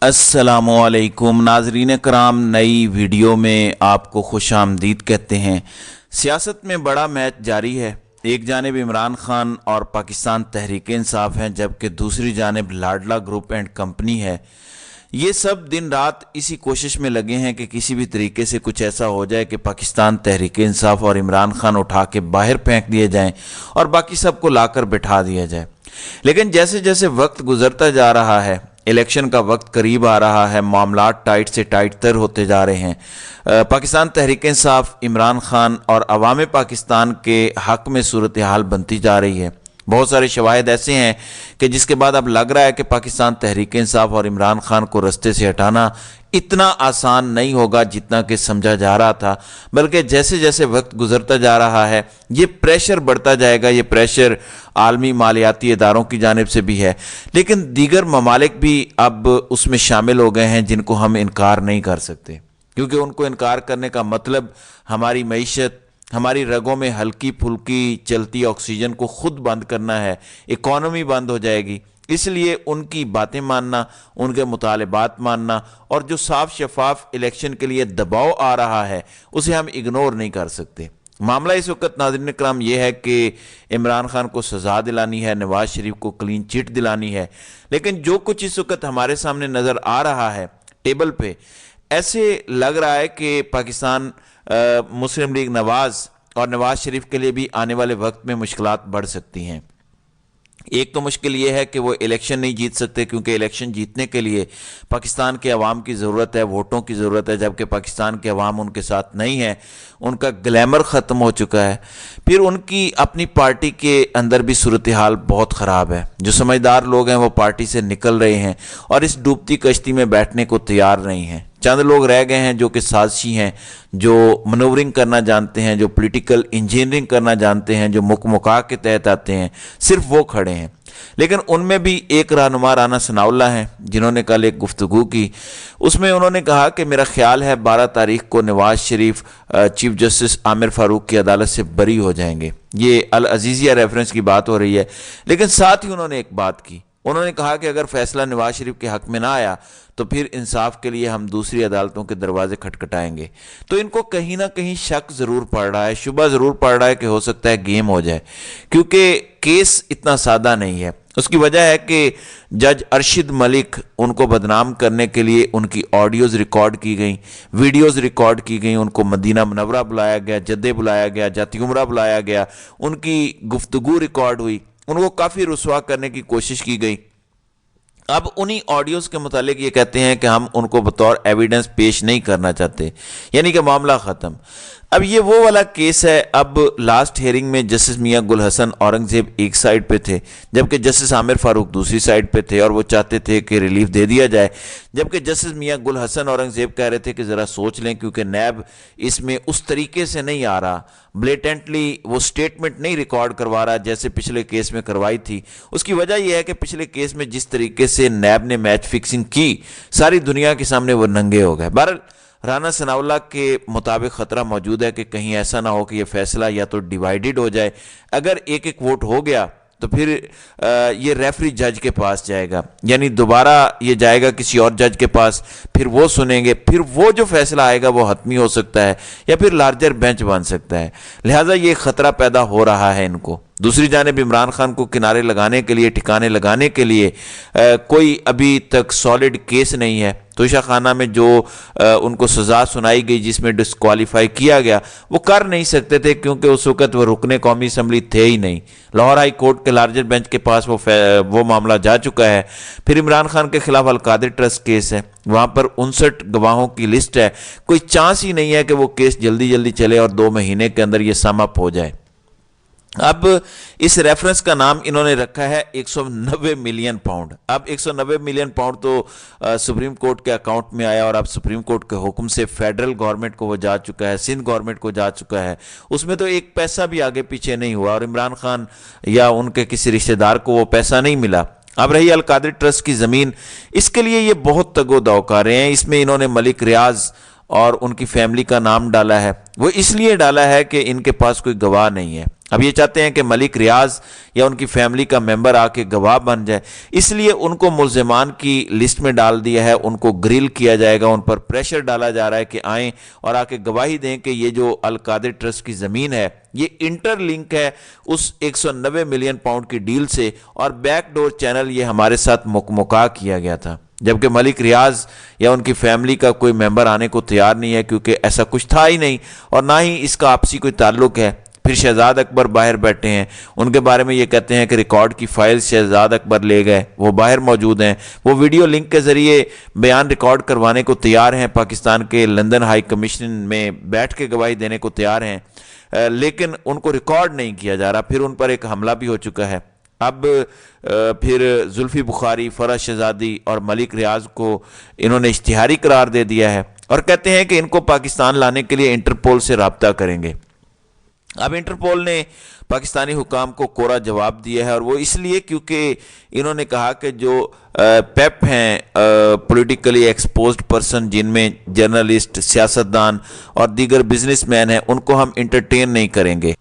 अस्सलामुअलैकुम नाजरीन कराम, नई वीडियो में आपको खुश आमदीद कहते हैं। सियासत में बड़ा मैच जारी है। एक जानिब इमरान खान और पाकिस्तान तहरीक इंसाफ हैं, जबकि दूसरी जानिब लाडला ग्रुप एंड कंपनी है। ये सब दिन रात इसी कोशिश में लगे हैं कि किसी भी तरीके से कुछ ऐसा हो जाए कि पाकिस्तान तहरीक इंसाफ और इमरान खान उठा के बाहर फेंक दिए जाएं और बाकी सबको लाकर बिठा दिया जाए। लेकिन जैसे जैसे वक्त गुजरता जा रहा है, इलेक्शन का वक्त करीब आ रहा है, मामलात टाइट से टाइट तर होते जा रहे हैं। पाकिस्तान तहरीक इंसाफ, इमरान खान और अवाम पाकिस्तान के हक में सूरत हाल बनती जा रही है। बहुत सारे शवाहिद ऐसे हैं कि जिसके बाद अब लग रहा है कि पाकिस्तान तहरीक इंसाफ और इमरान खान को रास्ते से हटाना इतना आसान नहीं होगा जितना कि समझा जा रहा था, बल्कि जैसे जैसे वक्त गुजरता जा रहा है ये प्रेशर बढ़ता जाएगा। ये प्रेशर आलमी मालियाती इदारों की जानिब से भी है, लेकिन दीगर ममालिक भी अब उसमें शामिल हो गए हैं जिनको हम इनकार नहीं कर सकते, क्योंकि उनको इनकार करने का मतलब हमारी मईशत, हमारी रगों में हल्की फुल्की चलती ऑक्सीजन को खुद बंद करना है। इकॉनमी बंद हो जाएगी। इसलिए उनकी बातें मानना, उनके मुतालबात मानना और जो साफ शफाफ इलेक्शन के लिए दबाव आ रहा है उसे हम इग्नोर नहीं कर सकते। मामला इस वक्त नाज़रीन इकराम ये है कि इमरान खान को सज़ा दिलानी है, नवाज शरीफ को क्लीन चिट दिलानी है, लेकिन जो कुछ इस वक्त हमारे सामने नज़र आ रहा है टेबल पे, ऐसे लग रहा है कि पाकिस्तान मुस्लिम लीग नवाज और नवाज शरीफ के लिए भी आने वाले वक्त में मुश्किलात बढ़ सकती हैं। एक तो मुश्किल ये है कि वो इलेक्शन नहीं जीत सकते, क्योंकि इलेक्शन जीतने के लिए पाकिस्तान के अवाम की ज़रूरत है, वोटों की ज़रूरत है, जबकि पाकिस्तान के अवाम उनके साथ नहीं है। उनका ग्लैमर ख़त्म हो चुका है। फिर उनकी अपनी पार्टी के अंदर भी सूरत हाल बहुत ख़राब है। जो समझदार लोग हैं वो पार्टी से निकल रहे हैं और इस डूबती कश्ती में बैठने को तैयार नहीं हैं। चंद लोग रह गए हैं जो कि साजिशी हैं, जो मनोवरिंग करना जानते हैं, जो पॉलिटिकल इंजीनियरिंग करना जानते हैं, जो मुकमुका के तहत आते हैं, सिर्फ वो खड़े हैं। लेकिन उनमें भी एक रहनुमा राना सनाउल्लाह हैं, जिन्होंने कल एक गुफ्तगू की। उसमें उन्होंने कहा कि मेरा ख्याल है 12 तारीख को नवाज शरीफ चीफ जस्टिस आमिर फारूक की अदालत से बरी हो जाएंगे। ये अल अजीज़िया रेफरेंस की बात हो रही है। लेकिन साथ ही उन्होंने एक बात की, उन्होंने कहा कि अगर फैसला नवाज शरीफ के हक में ना आया तो फिर इंसाफ के लिए हम दूसरी अदालतों के दरवाजे खटखटाएंगे। तो इनको कहीं ना कहीं शक ज़रूर पड़ रहा है, शुबा ज़रूर पड़ रहा है कि हो सकता है गेम हो जाए, क्योंकि केस इतना सादा नहीं है। उसकी वजह है कि जज अरशद मलिक, उनको बदनाम करने के लिए उनकी ऑडियोज़ रिकॉर्ड की गई, वीडियोज़ रिकॉर्ड की गई, उनको मदीना मुनव्वरा बुलाया गया, जद्दे बुलाया गया, जाती उमरा बुलाया गया, उनकी गुफ्तगू रिकॉर्ड हुई, उनको काफ़ी रुसवा करने की कोशिश की गई। अब उन्हीं ऑडियोज़ के मुतालिक ये कहते हैं कि हम उनको बतौर एविडेंस पेश नहीं करना चाहते, यानी कि मामला ख़त्म। अब ये वो वाला केस है। अब लास्ट हियरिंग में जस्टिस मियां गुल हसन औरंगज़ेब एक साइड पे थे, जबकि जस्टिस आमिर फारूक दूसरी साइड पे थे और वो चाहते थे कि रिलीफ दे दिया जाए, जबकि जस्टिस मियां गुल हसन औरंगज़ेब कह रहे थे कि ज़रा सोच लें, क्योंकि नैब इसमें उस तरीके से नहीं आ रहा, ब्लेटेंटली वो स्टेटमेंट नहीं रिकॉर्ड करवा रहा जैसे पिछले केस में करवाई थी। उसकी वजह यह है कि पिछले केस में जिस तरीके से नैब ने मैच फिक्सिंग की, सारी दुनिया के सामने वो नंगे हो गए। बहरहाल राना सनाउल्लाह के मुताबिक ख़तरा मौजूद है कि कहीं ऐसा ना हो कि यह फैसला या तो डिवाइडेड हो जाए। अगर एक एक वोट हो गया तो फिर ये रेफरी जज के पास जाएगा, यानी दोबारा ये जाएगा किसी और जज के पास, फिर वो सुनेंगे, फिर वो जो फैसला आएगा वो हतमी हो सकता है या फिर लार्जर बेंच बन सकता है। लिहाजा ये ख़तरा पैदा हो रहा है इनको। दूसरी जानिब इमरान खान को किनारे लगाने के लिए, ठिकाने लगाने के लिए कोई अभी तक सॉलिड केस नहीं है। तोशा खाना में जो उनको सज़ा सुनाई गई, जिसमें डिस्क्वालीफाई किया गया, वो कर नहीं सकते थे, क्योंकि उस वक़्त वो रुकने कौमी असम्बली थे ही नहीं। लाहौर हाई कोर्ट के लार्जर बेंच के पास वो मामला जा चुका है। फिर इमरान खान के खिलाफ अलकादिर ट्रस्ट केस है, वहाँ पर 59 गवाहों की लिस्ट है। कोई चांस ही नहीं है कि वो केस जल्दी जल्दी चले और 2 महीने के अंदर ये सम अप हो जाए। अब इस रेफरेंस का नाम इन्होंने रखा है 190 मिलियन पाउंड। अब 190 मिलियन पाउंड तो सुप्रीम कोर्ट के अकाउंट में आया और अब सुप्रीम कोर्ट के हुक्म से फेडरल गवर्नमेंट को वो जा चुका है, सिंध गवर्नमेंट को जा चुका है। उसमें तो एक पैसा भी आगे पीछे नहीं हुआ और इमरान खान या उनके किसी रिश्तेदार को वो पैसा नहीं मिला। अब रही अलकादिर ट्रस्ट की ज़मीन, इसके लिए ये बहुत तगो-दो कर रहे हैं। इसमें इन्होंने मलिक रियाज और उनकी फैमिली का नाम डाला है। वो इसलिए डाला है कि इनके पास कोई गवाह नहीं है। اب یہ چاہتے ہیں کہ ملک ریاض یا ان کی فیملی کا ممبر آ کے گواہ بن جائے، اس لیے ان کو ملزمان کی لسٹ میں ڈال دیا ہے، ان کو گریل کیا جائے گا، ان پر پریشر ڈالا جا رہا ہے کہ آئیں اور آ کے گواہی دیں کہ یہ جو القادر ٹرسٹ کی زمین ہے یہ انٹر لنک ہے اس 190 ملین پاؤنڈ کی ڈیل سے، اور بیک ڈور چینل یہ ہمارے ساتھ مکمکا کیا گیا تھا، جبکہ ملک ریاض یا ان کی فیملی کا کوئی ممبر آنے کو تیار نہیں ہے، کیونکہ ایسا کچھ تھا ہی نہیں اور نہ ہی اس کا آپسی کوئی تعلق ہے۔ پھر شہزاد اکبر باہر بیٹھے ہیں، ان کے بارے میں یہ کہتے ہیں کہ ریکارڈ کی فائل شہزاد اکبر لے گئے، وہ باہر موجود ہیں، وہ ویڈیو لنک کے ذریعے بیان ریکارڈ کروانے کو تیار ہیں، پاکستان کے لندن ہائی کمیشن میں بیٹھ کے گواہی دینے کو تیار ہیں، لیکن ان کو ریکارڈ نہیں کیا جا رہا۔ پھر ان پر ایک حملہ بھی ہو چکا ہے۔ اب پھر زلفی بخاری، فرح شہزادی اور ملک ریاض کو انہوں نے اشتہاری قرار دے دیا ہے اور کہتے ہیں کہ ان کو پاکستان لانے کے لیے انٹرپول سے رابطہ کریں گے۔ اب انٹرپول نے پاکستانی حکام کو کوڑا جواب دیا ہے، اور وہ اس لیے کیونکہ انہوں نے کہا کہ جو پیپ ہیں پولیٹیکلی ایکسپوزڈ پرسن، جن میں جرنلسٹ، سیاستدان اور دیگر بزنس مین ہیں، ان کو ہم انٹرٹین نہیں کریں گے۔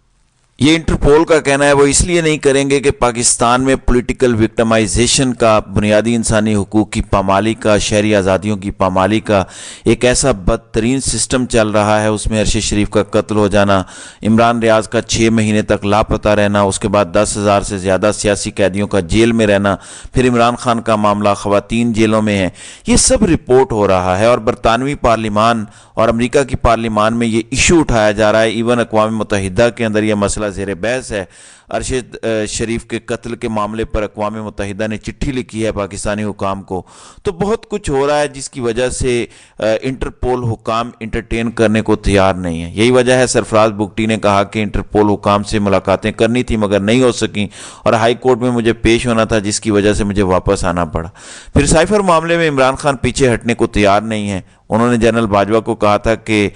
یہ انٹرپول کا کہنا ہے وہ اس لیے نہیں کریں گے کہ پاکستان میں پولیٹیکل وکٹمائزیشن کا، بنیادی انسانی حقوق کی پامالی کا، شہری آزادیوں کی پامالی کا ایک ایسا بدترین سسٹم چل رہا ہے، اس میں ارشد شریف کا قتل ہو جانا، عمران ریاض کا 6 مہینے تک لاپتہ رہنا، اس کے بعد 10,000 سے زیادہ سیاسی قیدیوں کا جیل میں رہنا، پھر عمران خان کا معاملہ، خواتین جیلوں میں ہیں، یہ سب رپورٹ ہو رہا ہے، اور برطانوی پارلیمان اور امریکہ کی پارلیمان میں یہ ایشو اٹھایا جا رہا ہے۔ ایون اقوام متحدہ کے اندر یہ مسئلہ زیر بحث ہے۔ ارشد شریف کے قتل کے معاملے پر اقوام متحدہ نے چٹھی لکھی ہے پاکستانی حکام کو۔ تو بہت کچھ ہو رہا ہے جس کی وجہ سے انٹرپول حکام انٹرٹین کرنے کو تیار نہیں ہے۔ یہی وجہ ہے سرفراز بگٹی نے کہا کہ انٹرپول حکام سے ملاقاتیں کرنی تھی مگر نہیں ہو سکیں، اور ہائی کورٹ میں مجھے پیش ہونا تھا جس کی وجہ سے مجھے واپس آنا پڑا۔ پھر سائفر معاملے میں عمران خان پیچھے ہٹنے کو تیار نہیں ہے۔ انہوں نے جنرل باجوہ کو کہا تھا کہ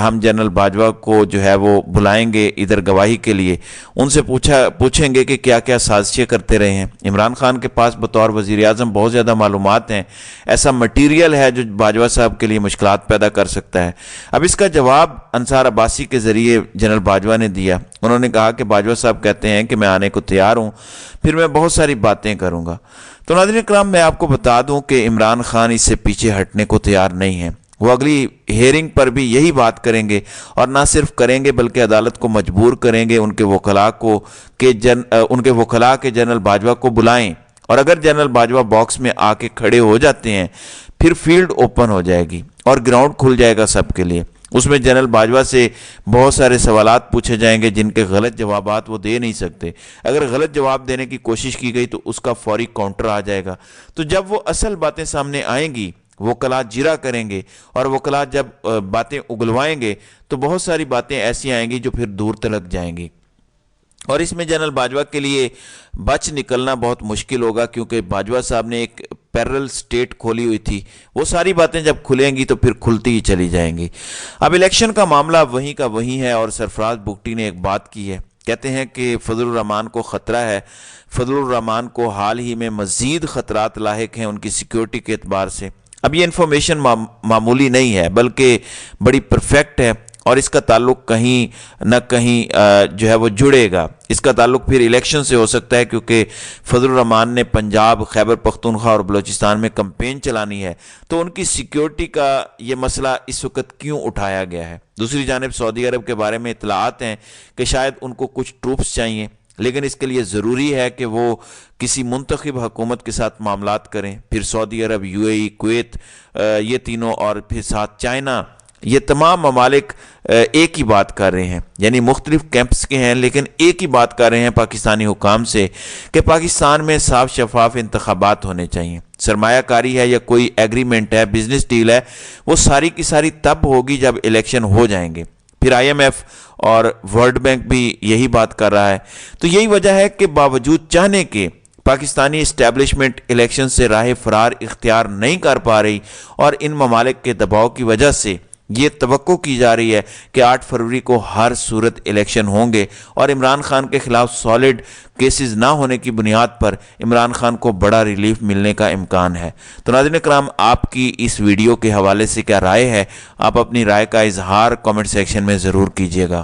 ہم جنرل باجوہ کو جو ہے وہ بلائیں گے ادھر گواہی کے لیے، ان سے پوچھیں گے کہ کیا کیا سازشیں کرتے رہے ہیں۔ عمران خان کے پاس بطور وزیر اعظم بہت زیادہ معلومات ہیں، ایسا مٹیریل ہے جو باجوہ صاحب کے لیے مشکلات پیدا کر سکتا ہے۔ اب اس کا جواب انصار عباسی کے ذریعے جنرل باجوہ نے دیا۔ انہوں نے کہا کہ باجوہ صاحب کہتے ہیں کہ میں آنے کو تیار ہوں، پھر میں بہت ساری باتیں کروں گا۔ تو ناظرین اکرام، میں آپ کو بتا دوں کہ عمران خان اس سے پیچھے ہٹنے کو تیار نہیں ہے۔ وہ اگلی ہیئرنگ پر بھی یہی بات کریں گے، اور نہ صرف کریں گے بلکہ عدالت کو مجبور کریں گے ان کے وکلاء کے جنرل باجوہ کو بلائیں، اور اگر جنرل باجوہ باکس میں آ کے کھڑے ہو جاتے ہیں پھر فیلڈ اوپن ہو جائے گی اور گراؤنڈ کھل جائے گا سب کے لیے۔ اس میں جنرل باجوہ سے بہت سارے سوالات پوچھے جائیں گے جن کے غلط جوابات وہ دے نہیں سکتے۔ اگر غلط جواب دینے کی کوشش کی گئی تو اس کا فوری کاؤنٹر آ جائے گا۔ تو جب وہ اصل باتیں سامنے آئیں گی، وکلاء جرا کریں گے، اور وکلاء جب باتیں اگلوائیں گے تو بہت ساری باتیں ایسی آئیں گی جو پھر دور تلک جائیں گی، اور اس میں جنرل باجوہ کے لیے بچ نکلنا بہت مشکل ہوگا، کیونکہ باجوہ صاحب نے ایک پیرل سٹیٹ کھولی ہوئی تھی۔ وہ ساری باتیں جب کھلیں گی تو پھر کھلتی ہی چلی جائیں گی۔ اب الیکشن کا معاملہ وہیں کا وہیں ہے، اور سرفراز بگٹی نے ایک بات کی ہے، کہتے ہیں کہ فضل الرحمان کو خطرہ ہے۔ فضل الرحمان کو حال ہی میں مزید خطرات لاحق ہیں ان کی سیکیورٹی کے اعتبار سے۔ اب یہ انفارمیشن معمولی نہیں ہے بلکہ بڑی پرفیکٹ ہے، اور اس کا تعلق کہیں نہ کہیں جو ہے وہ جڑے گا۔ اس کا تعلق پھر الیکشن سے ہو سکتا ہے، کیونکہ فضل الرحمان نے پنجاب، خیبر پختونخوا اور بلوچستان میں کمپین چلانی ہے، تو ان کی سیکیورٹی کا یہ مسئلہ اس وقت کیوں اٹھایا گیا ہے۔ دوسری جانب سعودی عرب کے بارے میں اطلاعات ہیں کہ شاید ان کو کچھ ٹروپس چاہیے، لیکن اس کے لیے ضروری ہے کہ وہ کسی منتخب حکومت کے ساتھ معاملات کریں۔ پھر سعودی عرب، UAE، کویت، یہ تینوں، اور پھر ساتھ چائنا، یہ تمام ممالک ایک ہی بات کر رہے ہیں، یعنی مختلف کیمپس کے ہیں لیکن ایک ہی بات کر رہے ہیں پاکستانی حکام سے کہ پاکستان میں صاف شفاف انتخابات ہونے چاہیے۔ سرمایہ کاری ہے یا کوئی ایگریمنٹ ہے، بزنس ڈیل ہے، وہ ساری کی ساری تب ہوگی جب الیکشن ہو جائیں گے۔ پھر IMF اور ورلڈ بینک بھی یہی بات کر رہا ہے۔ تو یہی وجہ ہے کہ باوجود چاہنے کے پاکستانی اسٹیبلشمنٹ الیکشن سے راہ فرار اختیار نہیں کر پا رہی، اور ان ممالک کے دباؤ کی وجہ سے یہ توقع کی جا رہی ہے کہ 8 فروری کو ہر صورت الیکشن ہوں گے، اور عمران خان کے خلاف سالڈ کیسز نہ ہونے کی بنیاد پر عمران خان کو بڑا ریلیف ملنے کا امکان ہے۔ تو ناظرین کرام، آپ کی اس ویڈیو کے حوالے سے کیا رائے ہے؟ آپ اپنی رائے کا اظہار کامنٹ سیکشن میں ضرور کیجیے گا۔